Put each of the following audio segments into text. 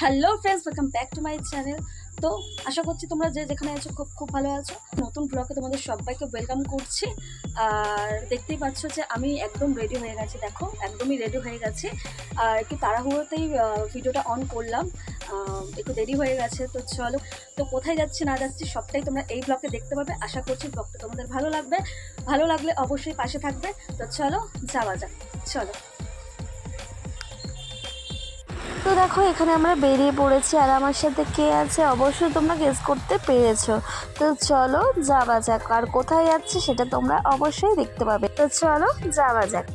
Hello friends, welcome back to my channel. তো আশা করছি তোমরা যে যেখানে আছো খুব ভালো আছো। নতুন ব্লগে তোমাদের সবাইকে ওয়েলকাম করছি। আর দেখতেই পাচ্ছ যে আমি একদম রেডি হয়ে গেছি, দেখো একদমই রেডি হয়ে গেছি। আর একটু তাড়াহুড়োতেই ভিডিওটা অন করলাম, একটু দেরি হয়ে গেছে। তো চলো, তো কোথায় যাচ্ছি না যাচ্ছি সবটাই তোমরা এই ব্লগে দেখতে পাবে। আশা করছি ব্লগটা তোমাদের ভালো লাগবে, ভালো লাগলে অবশ্যই পাশে থাকবে। তো চলো যাওয়া যাক, চলো। তো দেখো এখানে আমরা বেরিয়ে পড়েছি, আর আমার সাথে কে আছে অবশ্যই তোমরা গেস করতে পেরেছো। তো চলো যাওয়া যাক, আর কোথায় যাচ্ছে সেটা তোমরা অবশ্যই দেখতে পাবে। তো চলো যাওয়া যাক।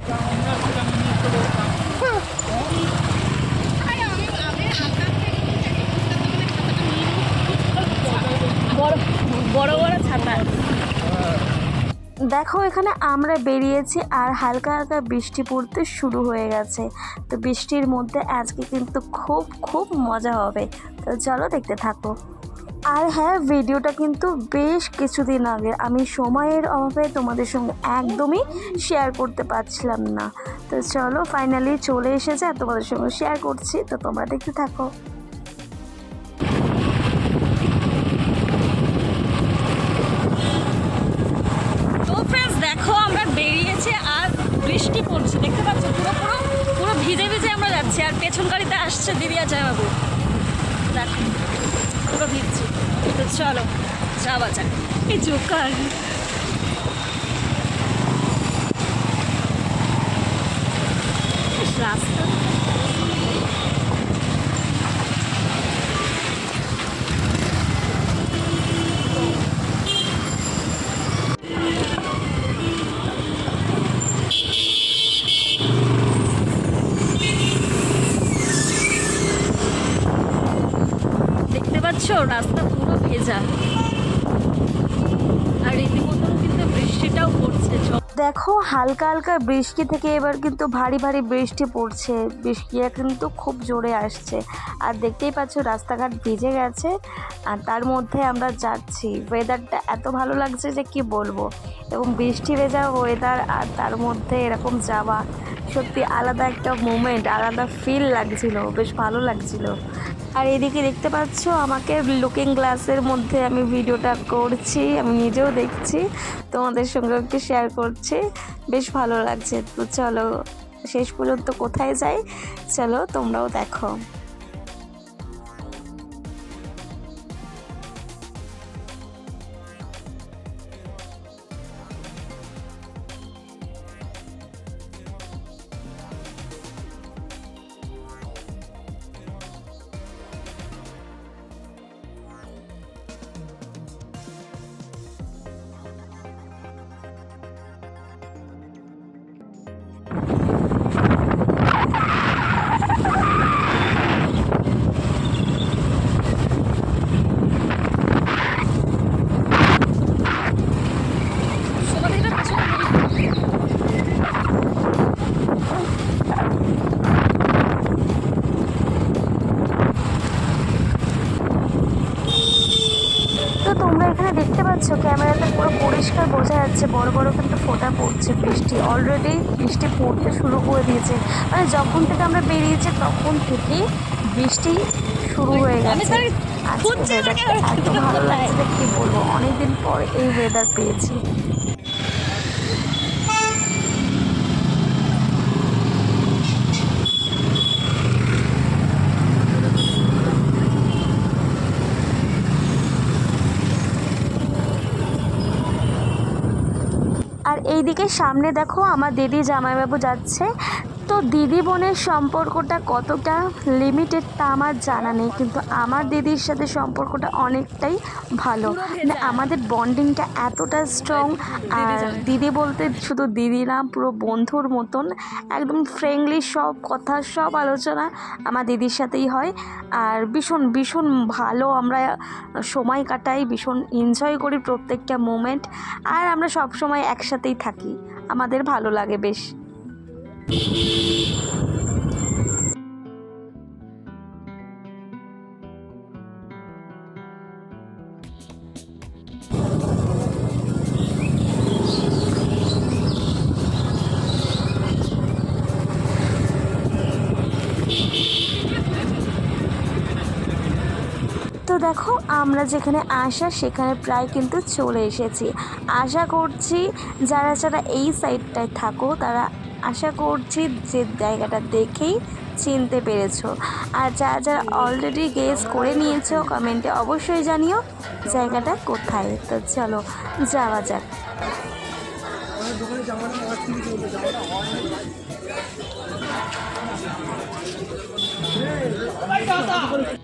বড় বড় ছাতা। দেখো এখানে আমরা বেরিয়েছি, আর হালকা হালকা বৃষ্টি পড়তে শুরু হয়ে গেছে। তো বৃষ্টির মধ্যে আজকে কিন্তু খুব মজা হবে। তো চলো দেখতে থাকো। আর হ্যাঁ, ভিডিওটা কিন্তু বেশ কিছুদিন আগে, আমি সময়ের অভাবে তোমাদের সঙ্গে একদমই শেয়ার করতে পারছিলাম না। তো চলো ফাইনালি চলে এসেছে, আর তোমাদের সঙ্গে শেয়ার করছি। তো তোমরা দেখতে থাকো। দেখো আমরা বেরিয়েছি আর বৃষ্টি পড়ছে, দেখতে পাচ্ছ পুরো ভিজে ভিজে আমরা যাচ্ছি। আর পেছন গাড়িতে আসছে দিদি আর জয়বাবু, দেখো পুরো ভিজছি। তো চলো যাওয়া যাক। এই জোকার রাস্তা রাস্তা পুরো ভেজা, আর রীতিমতো কিন্তু বৃষ্টিটাও পড়ছে। দেখো হালকা হালকা বৃষ্টি থেকে এবার কিন্তু ভারী বৃষ্টি পড়ছে। বৃষ্টিটা কিন্তু খুব জোরে আসছে, আর দেখতেই পাচ্ছ রাস্তাঘাট ভিজে গেছে। আর তার মধ্যে আমরা যাচ্ছি, ওয়েদারটা এত ভালো লাগছে যে কি বলবো। এবং বৃষ্টি ভেজা ওয়েদার, আর তার মধ্যে এরকম যাওয়া সত্যি আলাদা একটা মোমেন্ট, আলাদা ফিল লাগছিল, বেশ ভালো লাগছিল। আর এদিকে দেখতে পাচ্ছ আমাকে লুকিং গ্লাসের মধ্যে আমি ভিডিওটা করছি, আমি নিজেও দেখছি, তোমাদের সঙ্গে একটু শেয়ার করছি, বেশ ভালো লাগছে। তো চলো শেষ পর্যন্ত কোথায় যাই, চলো তোমরাও দেখো। তোমরা এখানে দেখতে পাচ্ছ ক্যামেরাতে পুরো পরিষ্কার বোঝা যাচ্ছে, বড় বড় কিন্তু ফোঁটা পড়ছে। বৃষ্টি অলরেডি বৃষ্টি পড়তে শুরু করে দিয়েছে, মানে যখন থেকে আমরা বেরিয়েছি তখন থেকেই বৃষ্টি শুরু হয়ে গেছে। আজকে ওয়েদারটা এত ভালো লাগছে কি বলবো, অনেকদিন পর এই ওয়েদার পেয়েছি। আর এইদিকে সামনে দেখো আমার দিদি জামাইবাবু যাচ্ছে। তো দিদি বোনের সম্পর্কটা কতটা লিমিটেড তা আমার জানা নেই, কিন্তু আমার দিদির সাথে সম্পর্কটা অনেকটাই ভালো, মানে আমাদের বন্ডিংটা এতটা স্ট্রং। আর দিদি বলতে শুধু দিদি না, পুরো বন্ধুর মতন, একদম ফ্রেন্ডলি, সব কথা সব আলোচনা আমার দিদির সাথেই হয়। আর ভীষণ ভালো আমরা সময় কাটাই, ভীষণ এনজয় করি প্রত্যেকটা মোমেন্ট। আর আমরা সব সময় একসাথেই থাকি, আমাদের ভালো লাগে বেশ। তো দেখো আমরা যেখানে আসা সেখানে প্রায় কিন্তু চলে এসেছি। আশা করছি যারা যারা এই সাইডটায় থাকো তারা আশা করছি যে জায়গাটা দেখেই চিনতে পেরেছো, আর যারা যারা অলরেডি গেস করে নিয়েছো কমেন্টে অবশ্যই জানিও জায়গাটা কোথায়। তো চলো যাওয়া যাক।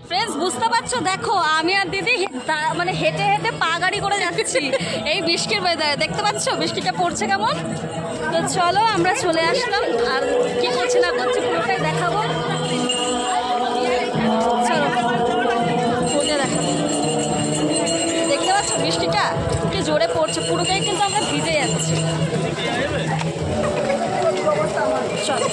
ফ্রেন্ডস বুঝতে পারছো, দেখো আমি আর দিদি মানে হেঁটে হেঁটে পা গাড়ি করে যাচ্ছি এই বৃষ্টির ওয়েদারে। দেখতে পাচ্ছ বৃষ্টিটা পড়ছে কেমন। তো চলো আমরা চলে আসলাম, আর কি করছি না করছি পুরোটাই দেখাবো। চলো ফোনে দেখাবো। দেখতে পাচ্ছ বৃষ্টিটা কি জোরে পড়ছে, পুরোটাই কিন্তু আমরা ভিজে যাচ্ছি। চলো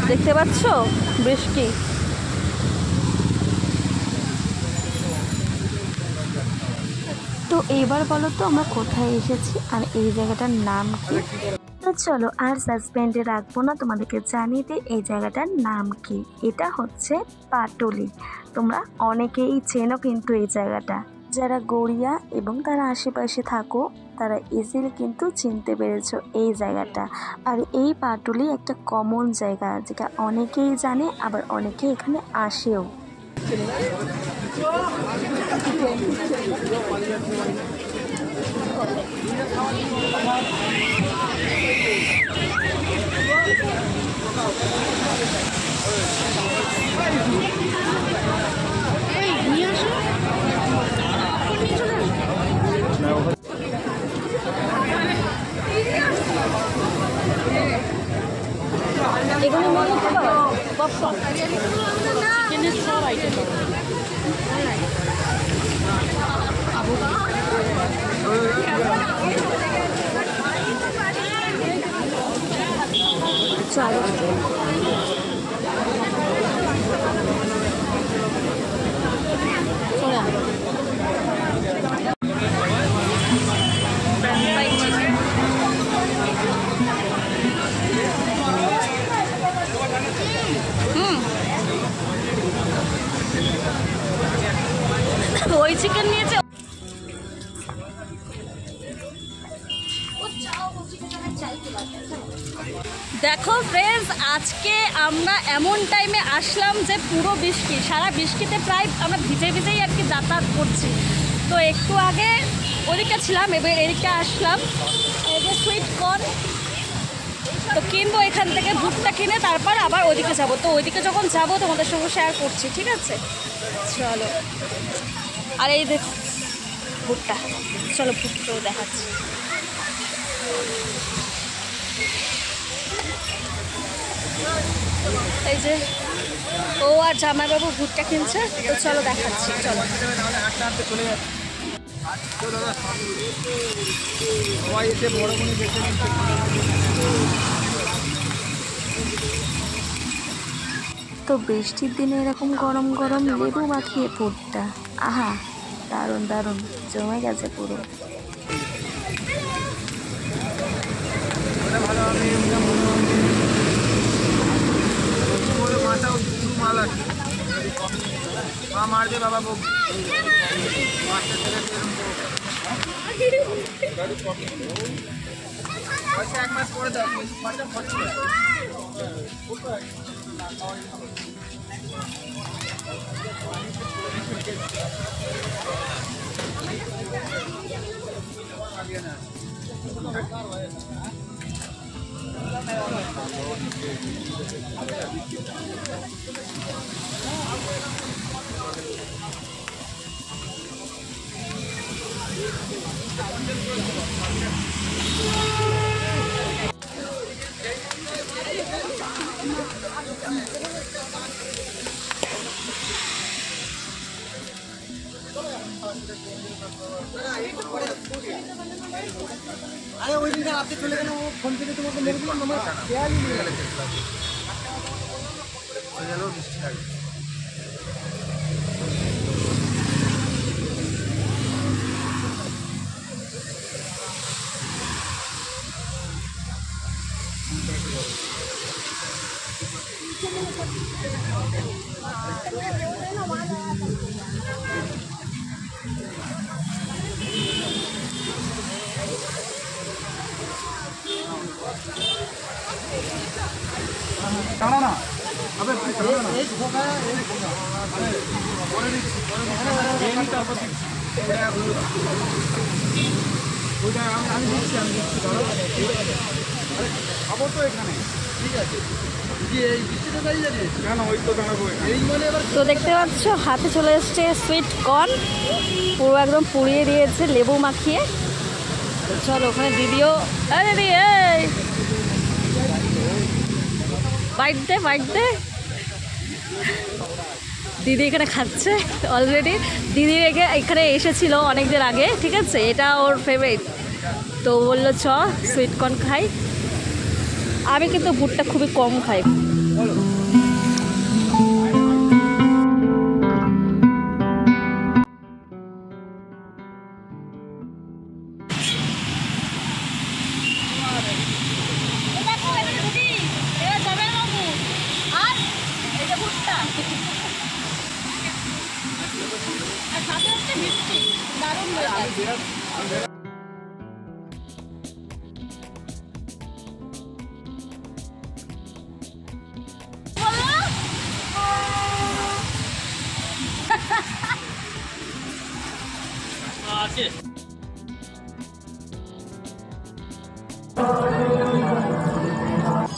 দেখতে পাচ্ছ বৃষ্টি। তো এইবার বলো তো আমরা কোথায় এসেছি আর এই জায়গাটার নাম কি। তো চলো আর সাসপেন্ডে রাখবো না, তোমাদেরকে জানিয়ে দিই এই জায়গাটার নাম কি। এটা হচ্ছে পাটুলি। তোমরা অনেকেই চেনো কিন্তু এই জায়গাটা, যারা গড়িয়া এবং তার আশেপাশে থাকো তারা ইজিলি কিন্তু চিনতে পেরেছো এই জায়গাটা। আর এই পাটুলি একটা কমন জায়গা, যেটা অনেকেই জানে আবার অনেকেই এখানে আসেও। এখানে মোমো খাবার, পপকর্ন, চিকেনের সব আইটেম চলো। ওই চিকেন নিয়েছে। দেখো ফ্রেন্ডস আজকে আমরা এমন টাইমে আসলাম যে পুরো বৃষ্টি, সারা বৃষ্টিতে প্রায় আমরা ভিজে ভিজেই আর কি যাতায়াত করছি। তো একটু আগে ওদিকে ছিলাম, এবার এদিকে আসলাম। এই যে সুইট কর্ন তো কিনবো এখান থেকে, ভুট্টা কিনে তারপর আবার ওইদিকে যাব। তো ওইদিকে যখন যাব তোমাদের সঙ্গে শেয়ার করছি, ঠিক আছে? চলো। আর এই দেখ ভুট্টা, চলো ভুট্টাও দেখাচ্ছি। এই যে ও আর জামাইবাবু ভুট্টা কিনছে, তো চলো দেখাচ্ছি। চলো তো বৃষ্টির দিনে এরকম গরম গরম লেবু মাখিয়ে ভুট্টা, আহা দারুণ দারুণ, জমে গেছে পুরো। এক মাস পরে দাও। अरे ওই দিন আপনি চলে গেলেন, ও ফোন থেকে তোমাকে মেরে দিল, আমার খেয়ালই নেই। চলো বৃষ্টি লাগে। খাবো তো এখানে, ঠিক আছে। তো দেখতে পাচ্ছ হাতে চলে এসছে সুইট কর্ন, পুরো একদম পুড়িয়ে দিয়েছে লেবু মাখিয়ে। চলো ওখানে দিদিও, আরে দিদি এই বাইট দে বাইট দে। দিদি এখানে খাচ্ছে অলরেডি। দিদি এখানে এসেছিল অনেকদিন আগে, ঠিক আছে, এটা ওর ফেভারিট। তো বললো চ সুইট কর্ন খাই। আমি কিন্তু ভুট্টা খুবই কম খাই।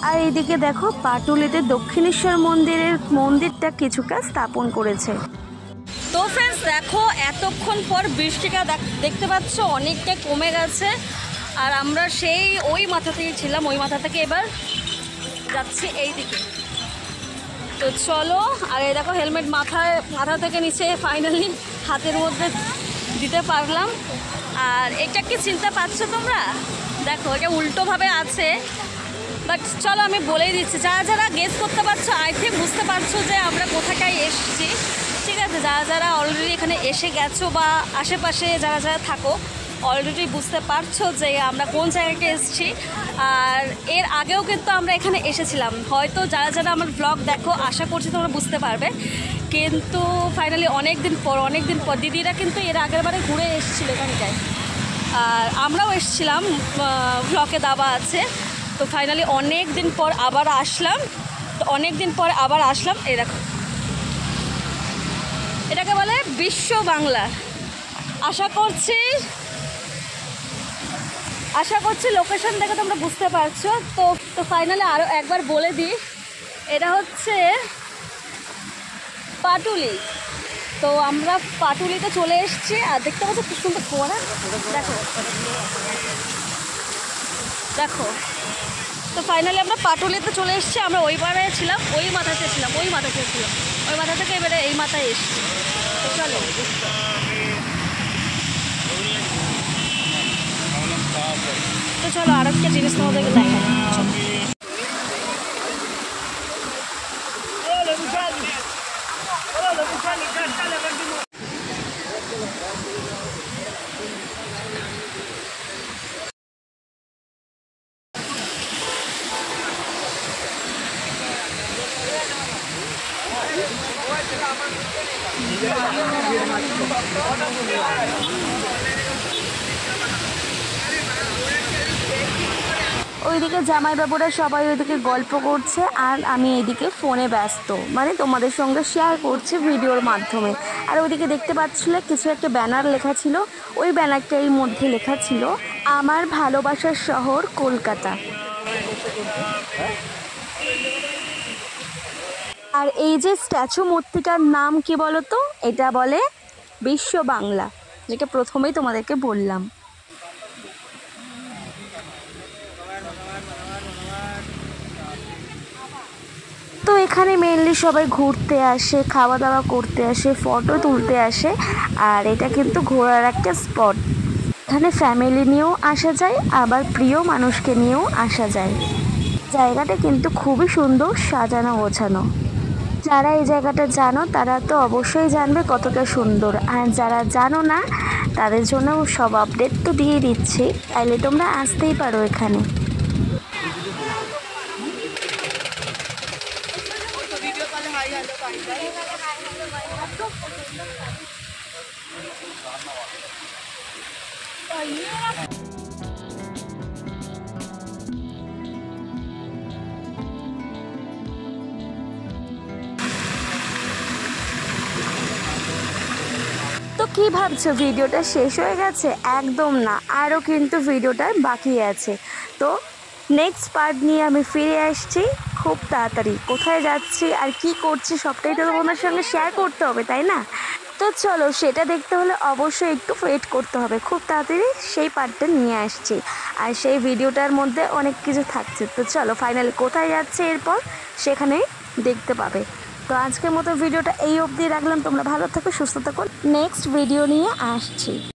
আর এইদিকে দেখো পাটুলিতে দক্ষিণেশ্বর মন্দিরটা কিছুটা স্থাপন করেছে। তো ফ্রেন্ডস দেখো এতক্ষণ পর বৃষ্টিটা দেখতে পাচ্ছ অনেকটা কমে গেছে। আর আমরা সেই ওই মাথাতেই ছিলাম, ওই মাথা থেকে এবার যাচ্ছি এই দিকে। তো চলো, আর এই দেখো হেলমেট মাথা থেকে নিচে ফাইনালি হাতের মধ্যে দিতে পারলাম। আর এটা কি চিনতে পারছো তোমরা? দেখো এটা উল্টোভাবে আছে, বাট চলো আমি বলেই দিচ্ছি। যারা যারা গেস করতে পারছো, আই থিঙ্ক বুঝতে পারছো যে আমরা কোথাকায় এসেছি, ঠিক আছে। যারা যারা অলরেডি এখানে এসে গেছো বা আশেপাশে যারা যারা থাকো, অলরেডি বুঝতে পারছো যে আমরা কোন জায়গাটা এসেছি। আর এর আগেও কিন্তু আমরা এখানে এসেছিলাম, হয়তো যারা যারা আমার ব্লগ দেখো আশা করছি তোমরা বুঝতে পারবে। কিন্তু ফাইনালি অনেক দিন পর দিদিরা কিন্তু এর আগের বারে ঘুরে এসেছিলো এখানটায়, আর আমরাও এসেছিলাম, ব্লগে দেওয়া আছে। তো ফাইনালি অনেক দিন পর আবার আসলাম। এই দেখো এটাকে বলে বিশ্ব বাংলা। আশা করছি লোকেশন দেখে তোমরা বুঝতে পারছো। তো ফাইনালি আরও একবার বলে দিই, এটা হচ্ছে পাটুলি। তো আমরা পাটুলিতে চলে এসেছি। আর দেখতে পাচ্ছ খুব সুন্দর ফোয়ারা, দেখো। তো ফাইনালি আমরা পাটুলিতে চলে এসেছি। আমরা ওই মাথাতে ছিলাম, ওই মাথা থেকে এবারে এই মাথায় এসেছি। তো চলো আর একটা জিনিস তোমাদেরকে দেখাই। ওইদিকে জামাইবাবুরা সবাই ওইদিকে গল্প করছে, আর আমি এইদিকে ফোনে ব্যস্ত, মানে তোমাদের সঙ্গে শেয়ার করছি ভিডিওর মাধ্যমে। আর ওইদিকে দেখতে পাচ্ছিলে কিছু একটা ব্যানার লেখা ছিল, ওই ব্যানারটার মধ্যে লেখা ছিল আমার ভালোবাসার শহর কলকাতা। আর এই যে স্ট্যাচু মূর্তিটার নাম কি বলো তো? এটা বলে বিশ্ব বাংলা, যেটা প্রথমেই তোমাদেরকে বললাম। তো এখানে মেনলি সবাই ঘুরতে আসে, খাওয়া দাওয়া করতে আসে, ফটো তুলতে আসে। আর এটা কিন্তু ঘোরার একটা স্পট। এখানে ফ্যামিলি নিয়েও আসা যায়, আবার প্রিয় মানুষকে নিয়েও আসা যায়। জায়গাটা কিন্তু খুবই সুন্দর, সাজানো গোছানো। যারা এই জায়গাটা জানো তারা তো অবশ্যই জানবে কতটা সুন্দর, আর যারা জানো না তাদের জন্য সব আপডেট তো দিয়ে দিচ্ছি, তাইলে তোমরা আসতেই পারো এখানে। তো কি ভাবছো ভিডিওটা শেষ হয়ে গেছে? একদম না, আরও কিন্তু ভিডিওটা বাকি আছে। তো নেক্সট পার্ট নিয়ে আমি ফিরে আসছি খুব তাড়াতাড়ি। কোথায় যাচ্ছি আর কি করছি সবটাই তো তোমাদের সঙ্গে শেয়ার করতে হবে, তাই না? তো চলো, সেটা দেখতে হলে অবশ্যই একটু ওয়েট করতে হবে। খুব তাড়াতাড়ি সেই পার্টটা নিয়ে আসছি, আর সেই ভিডিওটার মধ্যে অনেক কিছু থাকছে। তো চলো, ফাইনালি কোথায় যাচ্ছে এরপর সেখানেই দেখতে পাবে। তো আজকের মতো ভিডিওটা এই অবধি রাখলাম। তোমরা ভালো থাকো, সুস্থ থাকো, নেক্সট ভিডিও নিয়ে আসছি।